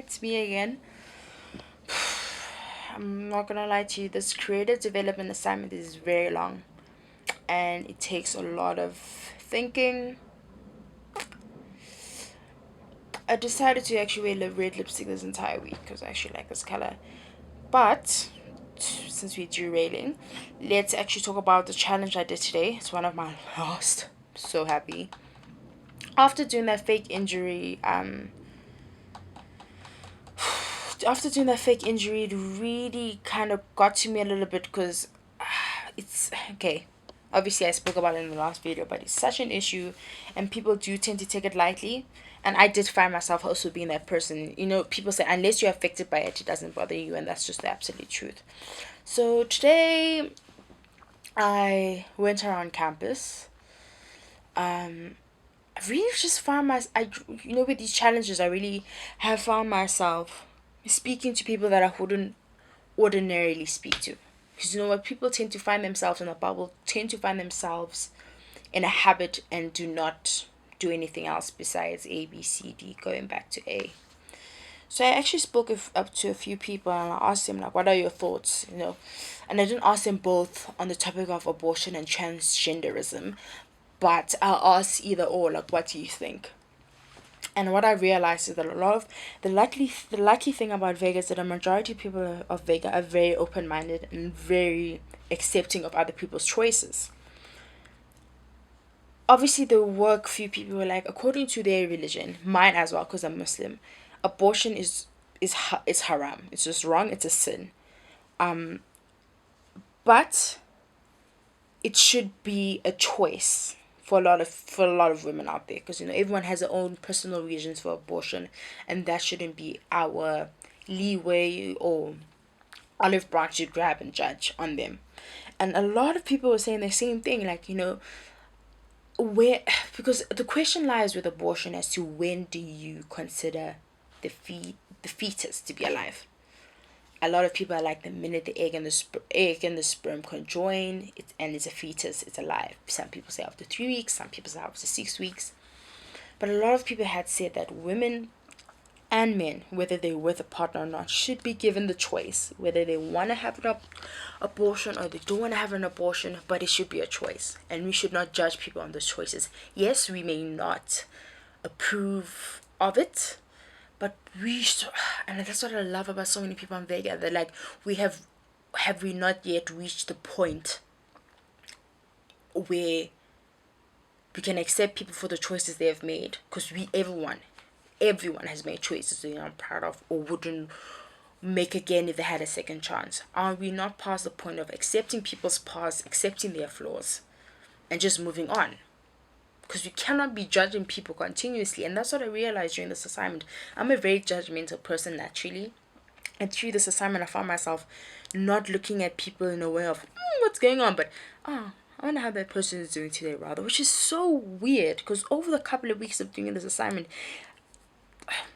it's me again. I'm not gonna lie to you, this creative development assignment is very long and it takes a lot of thinking. I decided to actually wear red lipstick this entire week because I actually like this color. But since we're derailing, let's actually talk about the challenge I did today. It's one of my last. So happy. After doing that fake injury, after doing that fake injury, it really kind of got to me a little bit because it's okay. Obviously, I spoke about it in the last video, but it's such an issue, and people do tend to take it lightly. And I did find myself also being that person. You know, people say unless you're affected by it, it doesn't bother you, and that's just the absolute truth. So today, I went around campus. I really just found with these challenges, I really have found myself speaking to people that I wouldn't ordinarily speak to. Because you know what, people tend to find themselves in a bubble, tend to find themselves in a habit and do not do anything else besides A, B, C, D, going back to A. So I actually spoke up to a few people and I asked them like, what are your thoughts? And I didn't ask them both on the topic of abortion and transgenderism, but I asked either or like, what do you think? And what I realized is that a lot of the lucky thing about Vega is that a majority of people of Vega are very open minded and very accepting of other people's choices. Obviously, there were a few people who were like, according to their religion, mine as well, because I'm Muslim, abortion is haram. It's just wrong. It's a sin. But it should be a choice for a lot of women out there, because everyone has their own personal reasons for abortion, and that shouldn't be our leeway or olive branch to grab and judge on them. And a lot of people were saying the same thing, like, where, because the question lies with abortion as to when do you consider the fetus to be alive. A lot of people are like, the minute the egg and the sperm conjoin, it's a fetus, it's alive. Some people say after 3 weeks, some people say after 6 weeks. But a lot of people had said that women and men, whether they're with a partner or not, should be given the choice whether they want to have an abortion or they don't want to have an abortion, but it should be a choice. And we should not judge people on those choices. Yes, we may not approve of it, but and that's what I love about so many people in Vega. They're like, have we not yet reached the point where we can accept people for the choices they have made? Because everyone has made choices that you're not proud of or wouldn't make again if they had a second chance. Are we not past the point of accepting people's past, accepting their flaws, and just moving on? Because we cannot be judging people continuously, and that's what I realized during this assignment. I'm a very judgmental person naturally, and through this assignment I found myself not looking at people in a way of what's going on, but I wonder how that person is doing today, rather, which is so weird. Because over the couple of weeks of doing this assignment,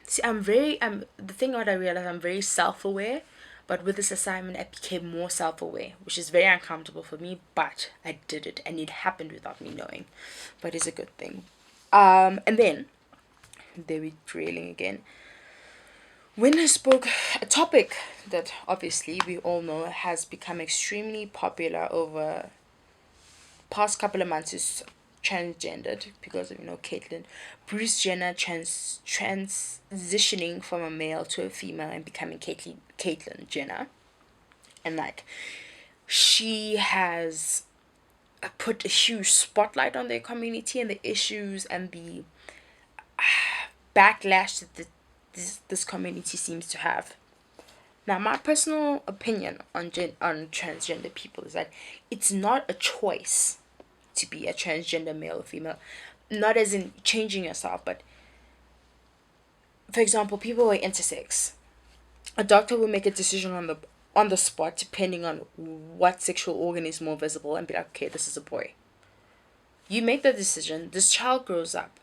see, I'm the thing what I realized, I'm very self-aware, but with this assignment I became more self-aware, which is very uncomfortable for me, but I did it and it happened without me knowing, but it's a good thing. And then there we trailing again, when I spoke a topic that obviously we all know has become extremely popular over past couple of months is transgendered, because of Caitlyn, Bruce Jenner transitioning from a male to a female and becoming Caitlyn Jenner, and like, she has put a huge spotlight on their community and the issues and the backlash that this community seems to have. Now, my personal opinion on transgender people is that it's not a choice to be a transgender male or female. Not as in changing yourself, but for example, people who are intersex. A doctor will make a decision on the spot depending on what sexual organ is more visible and be like, okay, this is a boy. You make the decision. This child grows up.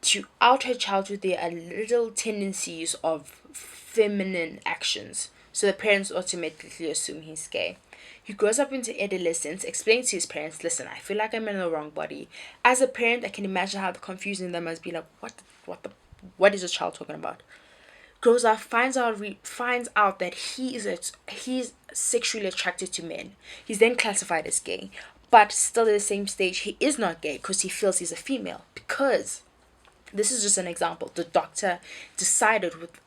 Throughout her childhood, there are little tendencies of feminine actions, so the parents automatically assume he's gay. He grows up into adolescence, explains to his parents, listen, I feel like I'm in the wrong body. As a parent, I can imagine how confusing that must be, like, what is this child talking about? grows up, finds out that he's sexually attracted to men. He's then classified as gay, but still at the same stage he is not gay because he feels he's a female. Because this is just an example. The doctor decided with,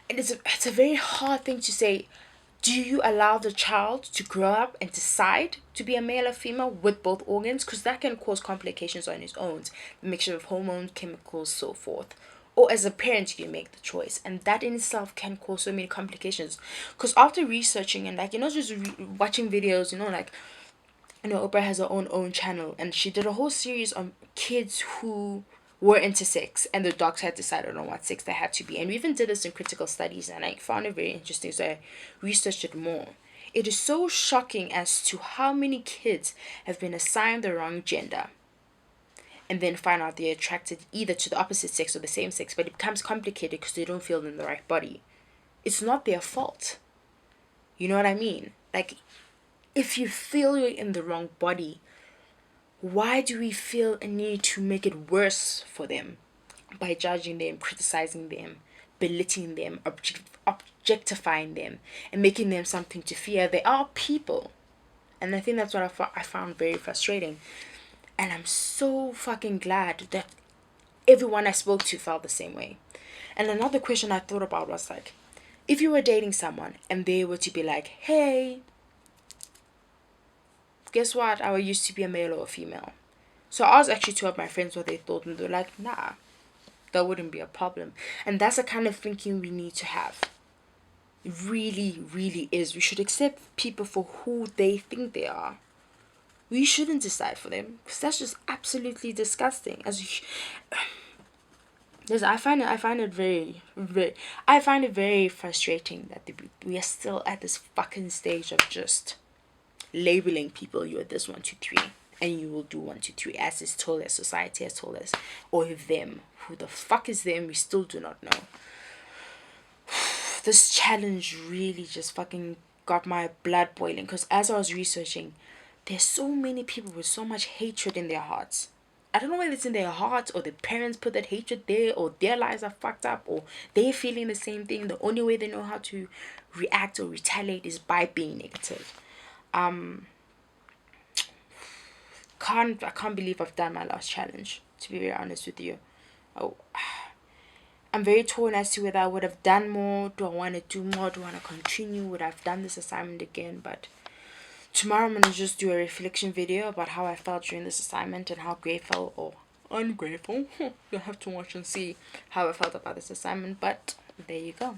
and it's a very hard thing to say. Do you allow the child to grow up and decide to be a male or female with both organs? Because that can cause complications on its own, the mixture of hormones, chemicals, so forth. Or as a parent, you make the choice, and that in itself can cause so many complications. Because after researching and, like, just watching videos, like, Oprah has her own channel, and she did a whole series on kids who were intersex, and the doctor had decided on what sex they had to be. And we even did this in critical studies, and I found it very interesting, so I researched it more. It is so shocking as to how many kids have been assigned the wrong gender and then find out they're attracted either to the opposite sex or the same sex, but it becomes complicated because they don't feel in the right body. It's not their fault. You know what I mean? Like, if you feel you're in the wrong body, why do we feel a need to make it worse for them by judging them, criticizing them, belittling them, objectifying them, and making them something to fear? They are people. And I think that's what I found very frustrating. And I'm so fucking glad that everyone I spoke to felt the same way. And another question I thought about was like, if you were dating someone and they were to be like, hey, guess what? I used to be a male or a female. So I was actually told my friends what they thought, and they're like, nah, that wouldn't be a problem. And that's the kind of thinking we need to have. It really, really is. We should accept people for who they think they are. We shouldn't decide for them, because that's just absolutely disgusting. I find it very frustrating that we are still at this fucking stage of just labeling people. You're this 1, 2, 3, and you will do 1, 2, 3 as is told, as society has told us, or them. Who the fuck is them? We still do not know. This challenge really just fucking got my blood boiling, because as I was researching, there's so many people with so much hatred in their hearts. I don't know whether it's in their hearts or their parents put that hatred there, or their lives are fucked up, or they're feeling the same thing. The only way they know how to react or retaliate is by being negative. I can't believe I've done my last challenge, to be very honest with you. I'm very torn as to whether I would have done more. Do I want to do more? Do I want to continue? Would I have done this assignment again? But tomorrow I'm going to just do a reflection video about how I felt during this assignment and how grateful or ungrateful you'll have to watch and see how I felt about this assignment. But there you go.